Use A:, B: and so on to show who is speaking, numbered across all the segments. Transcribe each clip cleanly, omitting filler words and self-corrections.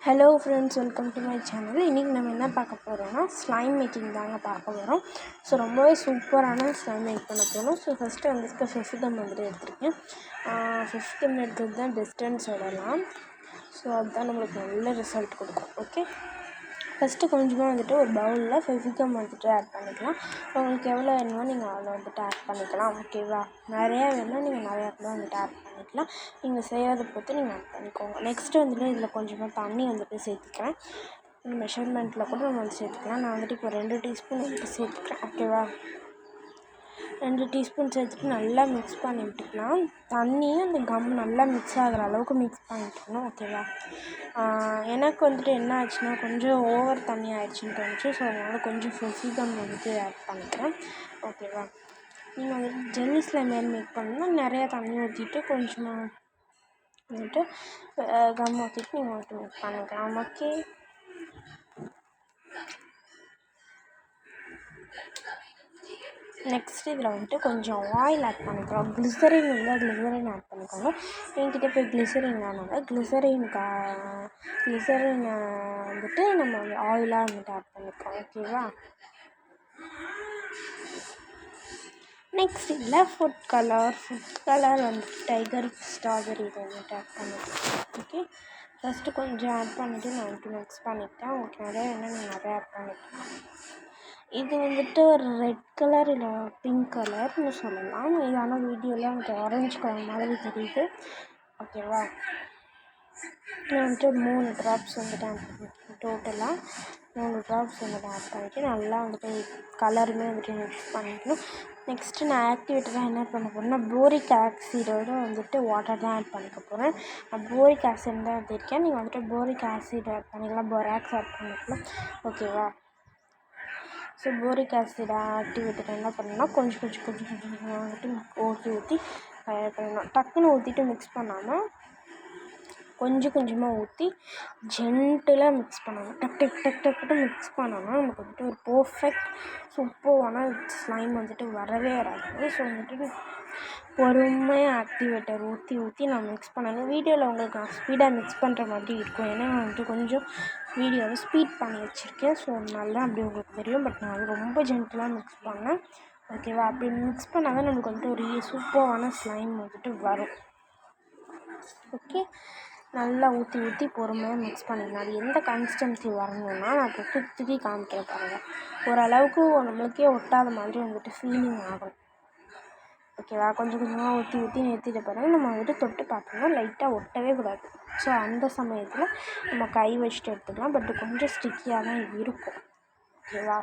A: Hello friends, welcome to my channel. இன்றைக்கி நம்ம என்ன பார்க்க போகிறோம்னா ஸ்லைம் மேக்கிங் தாங்க பார்க்க போகிறோம். ஸோ ரொம்பவே சூப்பரான ஸ்லைம் மேக் பண்ண போகிறோம். ஸோ ஃபஸ்ட்டு வந்துட்டு ஃபிஃப்டம் வந்துட்டு எடுத்துருக்கேன். ஃபிஃப்டம் எடுத்தது தான் பெஸ்ட்டுன்னு சொல்லலாம். ஸோ அதுதான் நம்மளுக்கு நல்ல ரிசல்ட் கொடுக்கும். ஓகே, ஃபஸ்ட்டு கொஞ்சமாக வந்துட்டு ஒரு பவுலில் ஃபெவிகம் வந்துட்டு ஆட் பண்ணிக்கலாம். உங்களுக்கு எவ்வளோ வேணுமோ நீங்கள் அவ்வளோ வந்துட்டு ஆட் பண்ணிக்கலாம். ஓகேவா, நிறையா வேணும்னா நீங்கள் நிறையா கூட வந்துட்டு ஆட் பண்ணிக்கலாம். நீங்கள் செய்கிறத பொறுத்து நீங்கள் ஆட் பண்ணிக்கோங்க. நெக்ஸ்ட்டு வந்துட்டு இதில் கொஞ்சமாக தண்ணி வந்துட்டு சேர்த்துக்கிறேன். மெஷர்மெண்ட்டில் கூட நம்ம வந்து சேர்த்துக்கலாம். நான் வந்துட்டு இப்போ 2 டீஸ்பூன் வந்துட்டு சேர்த்துக்கிறேன். ஓகேவா, 2 டீஸ்பூன் சேர்த்துட்டு நல்லா மிக்ஸ் பண்ணி விட்டுக்கலாம். தண்ணியும் அந்த கம் நல்லா மிக்ஸ் ஆகிற அளவுக்கு மிக்ஸ் பண்ணிட்டுக்கணும். ஓகேவா, எனக்கு வந்துட்டு என்ன ஆச்சுன்னா கொஞ்சம் ஓவர் தண்ணி ஆயிடுச்சுன்னு தோணுச்சு. ஸோ அதனால் கொஞ்சம் ஃபெவிகம் வந்துட்டு ஆட் பண்ணிக்கிறேன். ஓகேவா, நீங்கள் வந்துட்டு ஜெல்லி ஸ்லைம் மேக் பண்ணணும்னா நிறையா தண்ணி ஊற்றிட்டு கொஞ்சமாக வந்துட்டு கம் ஊற்றிட்டு நீங்கள் வந்துட்டு மிக்ஸ் பண்ணிக்கலாம். ஓகே, நெக்ஸ்ட்டு இதில் வந்துட்டு கொஞ்சம் ஆயில் ஆட் பண்ணிக்கலாம். க்ளிசரின் இருந்தால் க்ளிசரின் ஆட் பண்ணிக்கோங்க. என்கிட்ட இப்போ க்ளிசரின் வேணாங்க. க்ளிசரினை வந்துட்டு நம்ம ஆயிலாக வந்துட்டு ஆட் பண்ணிக்கலாம். ஓகேவா, நெக்ஸ்ட் இதில் ஃபுட் கலர் வந்துட்டு டைகர் ஸ்ட்ராபெரி இதை வந்துட்டு ஆட் பண்ணிக்கலாம். ஓகே, ஃபஸ்ட்டு கொஞ்சம் ஆட் பண்ணிவிட்டு நான் வந்துட்டு மிக்ஸ் பண்ணிவிட்டேன். உங்களுக்கு நிறையா வேணால் நீங்கள் நிறையா ஆட் பண்ணிக்கலாம். இது வந்துட்டு ஒரு ரெட் கலர் இல்லை பிங்க் கலர்னு சொல்லலாம். இது ஆனால் வீடியோவில் எனக்கு ஆரஞ்சு கலர் மாதிரி தெரியுது. ஓகேவா, நான் வந்துட்டு 3 ட்ராப்ஸ் வந்துட்டு ஆட் பண்ணிக்கிறேன். டோட்டலாக 3 ட்ராப்ஸ் வந்துட்டு ஆட் பண்ணிவிட்டு நல்லா வந்துட்டு கலருமே வந்துட்டு மிக்ஸ் பண்ணிக்கணும். நெக்ஸ்ட்டு நான் ஆக்டிவேட்டராக என்ன பண்ண போகிறேன்னா போரிக் ஆசிடோடு வந்துட்டு வாட்டர் தான் ஆட் பண்ணிக்க போகிறேன். நான் போரிக் ஆசிட் தான் எடுத்திருக்கேன். நீங்கள் வந்துட்டு போரிக் ஆசிட் ஆட் பண்ணிக்கலாம், போராக்ஸ் ஆட் பண்ணிக்கலாம். ஓகேவா, ஸோ போரிக் ஆசிட் ஆக்டிவேட்டர் என்ன பண்ணணும்னா கொஞ்சம் வந்துட்டு ஊற்றி பண்ணணும். டக்குன்னு ஊற்றிட்டு மிக்ஸ் பண்ணாமல் கொஞ்சமாக ஊற்றி ஜென்டிலாக மிக்ஸ் பண்ணணும். டக்கு மிக்ஸ் பண்ணோன்னா நமக்கு வந்துட்டு ஒரு பர்ஃபெக்ட் சூப்பரான ஸ்லைம் வந்துட்டு வரவே வராது. ஸோ வந்துட்டு பொறுமையாக ஆக்டிவேட்டர் ஊற்றி நான் மிக்ஸ் பண்ணணும். வீடியோவில் உங்களுக்கு நான் ஸ்பீடாக மிக்ஸ் பண்ணுற மாதிரி இருக்கும். ஏன்னா நான் வந்துட்டு கொஞ்சம் வீடியோவை ஸ்பீட் பண்ணி வச்சுருக்கேன். ஸோ அதனால தான் அப்படி உங்களுக்கு தெரியும். பட் நான் ரொம்ப ஜென்டிலாக மிக்ஸ் பண்ணேன். ஓகேவா, அப்படி மிக்ஸ் பண்ணால் தான் நமக்கு வந்துட்டு ஒரு சூப்பரான ஸ்லைம் வந்துட்டு வரும். ஓகே, நல்லா ஊற்றி பொறுமையாக மிக்ஸ் பண்ணிடணும். அது எந்த கன்சிஸ்டன்சி வரணும்னா நான் இப்போ தூக்கி காமிக்கிறேன் பாருங்கள். ஓரளவுக்கு நம்மளுக்கே ஒட்டாத மாதிரி வந்துட்டு ஃபீலிங் ஆகும். ஓகேவா, கொஞ்சமாக ஊற்றி நிறுத்திட்ட பிறகு நம்ம வந்துட்டு தொட்டு பார்த்தோம்னா லைட்டாக ஒட்டவே கூடாது. ஸோ அந்த சமயத்தில் நம்ம கை வச்சுட்டு எடுத்துக்கலாம். பட் கொஞ்சம் ஸ்டிக்கியாக தான் இருக்கும். ஓகேவா,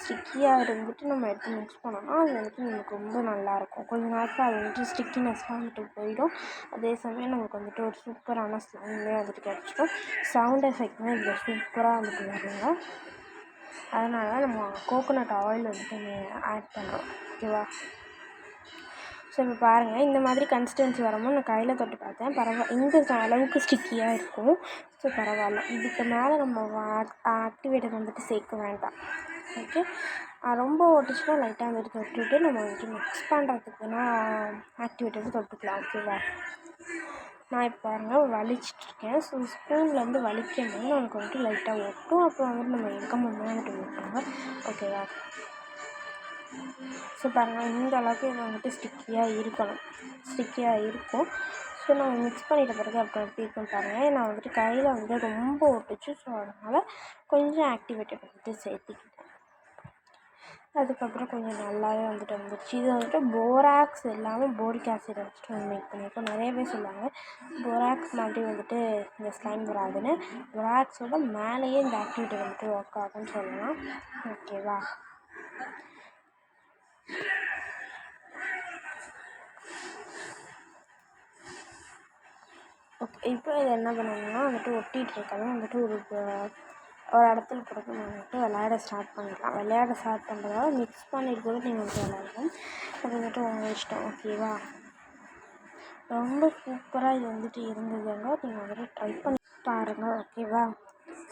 A: ஸ்டிக்கியாக இருந்துட்டு நம்ம எடுத்து மிக்ஸ் பண்ணோம்னா அது வந்துட்டு நமக்கு ரொம்ப நல்லாயிருக்கும். கொஞ்ச நேரத்தில் அது வந்துட்டு ஸ்டிக்கினஸ்லாம் வந்துட்டு போயிடும். அதே சமயம் நமக்கு வந்துட்டு ஒரு சூப்பரான ஸ்லைம்லேயே வந்துட்டு கிடச்சிடும். சவுண்ட் எஃபெக்ட்மே இதில் சூப்பராக வந்துட்டு வருங்க. அதனால தான் நம்ம கோகோனட் ஆயில் வந்துட்டு ஆட் பண்ணுறோம். ஓகேவா, ஸோ இப்போ பாருங்கள், இந்த மாதிரி கன்சிஸ்டன்சி வரும்போது நான் கையில் தொட்டு பார்த்தேன். இந்த அளவுக்கு ஸ்டிக்கியாக இருக்கும். ஸோ பரவாயில்ல. இதுக்கு மேலே நம்ம ஆக்டிவேட்டர் வந்துட்டு சேர்க்க வேண்டாம். ஓகே, ரொம்ப ஓட்டுச்சுன்னா லைட்டாக வந்துட்டு தொட்டுட்டு நம்ம வந்துட்டு மிக்ஸ் பண்ணுறதுக்குன்னா ஆக்டிவேட்டர் தொட்டுக்கலாம். ஓகேவா, நான் இப்போ பாருங்கள் வலிச்சிட்ருக்கேன். ஸோ ஸ்பூனில் வந்து வலிக்கும் போது நமக்கு வந்துட்டு லைட்டாக ஒட்டும். அப்புறம் வந்துட்டு நம்ம எக்கமாக வந்துட்டு விட்டுருங்க. ஓகேவா, ஸோ பாருங்கள் இந்த அளவுக்கு இது வந்துட்டு ஸ்டிக்கியாக இருக்கும். ஸோ நம்ம மிக்ஸ் பண்ணிட்ட பிறகு அப்புறம் எப்படி இருக்குன்னு பாருங்கள். நான் வந்துட்டு கையில் வந்துட்டு ரொம்ப ஒட்டுச்சு. ஸோ அதனால் கொஞ்சம் ஆக்டிவேட்டட் வந்துட்டு சேர்த்திக்கிட்டேன். அதுக்கப்புறம் கொஞ்சம் நல்லாவே வந்துடுச்சு. இது வந்துட்டு போராக்ஸ் இல்லாமல் போரிக் ஆசிட் வச்சுட்டு வந்து மேக் பண்ணியிருக்கோம். நிறைய பேர் சொல்லுவாங்க போராக்ஸ் மாதிரி வந்துட்டு இந்த ஸ்லைம் வராதுன்னு. போராக்ஸோட மேலேயே இந்த ஆக்டிவேட்டர் வந்துட்டு ஒர்க் ஆகும்னு சொல்லலாம். ஓகேவா, ஓகே, இப்போ இதை என்ன பண்ணணும்னா வந்துட்டு ஒட்டிகிட்டு இருக்காங்க வந்துட்டு ஒரு இடத்துல கொடுத்து வந்துட்டு விளையாட ஸ்டார்ட் பண்ணிடலாம். விளையாட ஸ்டார்ட் பண்ணுறதால மிக்ஸ் பண்ணிட்டு கூட நீங்கள் வந்துட்டு விளையாடலாம். அது வந்துட்டு உங்கள் இஷ்டம். ஓகேவா, ரொம்ப சூப்பராக இது வந்துட்டு இருந்ததுங்க. நீங்கள் வந்துட்டு ட்ரை பண்ணி பாருங்கள். ஓகேவா,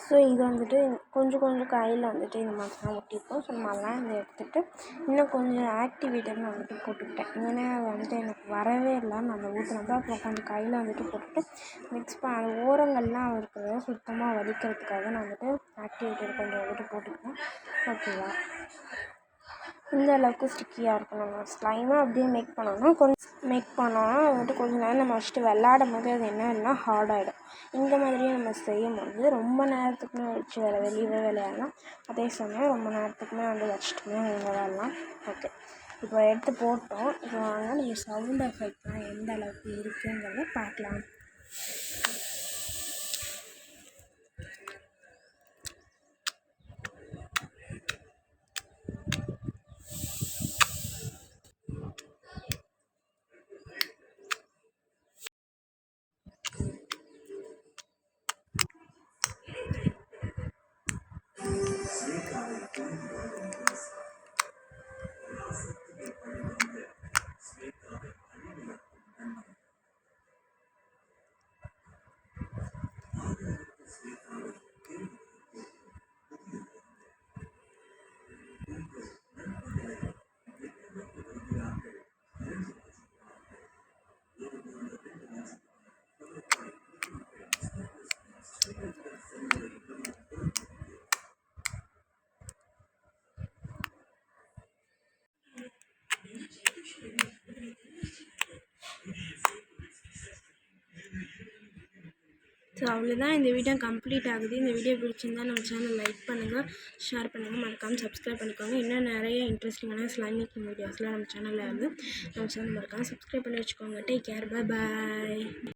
A: ஸோ இது வந்துட்டு கொஞ்சம் கையில் வந்துட்டு இந்த மாதிரி தான் ஒட்டியிருக்கும். ஸோ நம்ம அதெல்லாம் இதை எடுத்துகிட்டு இன்னும் கொஞ்சம் ஆக்டிவேட்டட் நான் வந்துட்டு போட்டுக்கிட்டேன். ஏன்னா அது வந்துட்டு எனக்கு வரவே இல்லை. நான் அந்த ஊற்றுனப்போ அப்புறம் கொஞ்சம் கையில் வந்துட்டு போட்டுட்டு மிக்ஸ் அது ஓரங்கள்லாம் இருக்கிறத சுத்தமாக வலிக்கிறதுக்காக நான் வந்துட்டு ஆக்டிவேட்டட் கொஞ்சம் வந்துட்டு போட்டுக்கிட்டேன். ஓகேவா, இந்த அளவுக்கு ஸ்டிக்கியாக இருக்கணும். நம்ம ஸ்லைமாக அப்படியே மேக் பண்ணோன்னா அது வந்துட்டு கொஞ்சம் நேரம் நம்ம வச்சுட்டு விளாடும் போது அது என்ன ஆகிடும்னா ஹார்ட் ஆகிடும். இந்த மாதிரியே நம்ம செய்யும்போது ரொம்ப நேரத்துக்குமே வச்சு வெளியவே விளையாடலாம். அதே சமயம் ரொம்ப நேரத்துக்குமே வந்து வச்சுட்டுமே விளையாடலாம். ஓகே, இப்போ எடுத்து போட்டோம். இப்போ வாங்க நம்ம சவுண்ட் எஃபெக்ட்லாம் எந்த அளவுக்கு இருக்குங்கிறத பார்க்கலாம். ஸோ அவ்வளோதான், இந்த வீடியோ கம்ப்ளீட் ஆகுது. இந்த வீடியோ பிடிச்சிருந்தா நம்ம சேனல் லைக் பண்ணுங்கள், ஷேர் பண்ணுங்கள், மறக்காமல் சப்ஸ்கிரைப் பண்ணிக்கோங்க. இன்னும் நிறைய இன்ட்ரெஸ்டிங்கான ஸ்லைம் மேக்கிங் வீடியோஸ்லாம் நம்ம சேனலில் வந்து நம்ம சேனல் மறக்காமல் சப்ஸ்கிரைப் பண்ணி வச்சுக்கோங்க. Take care, bye bye.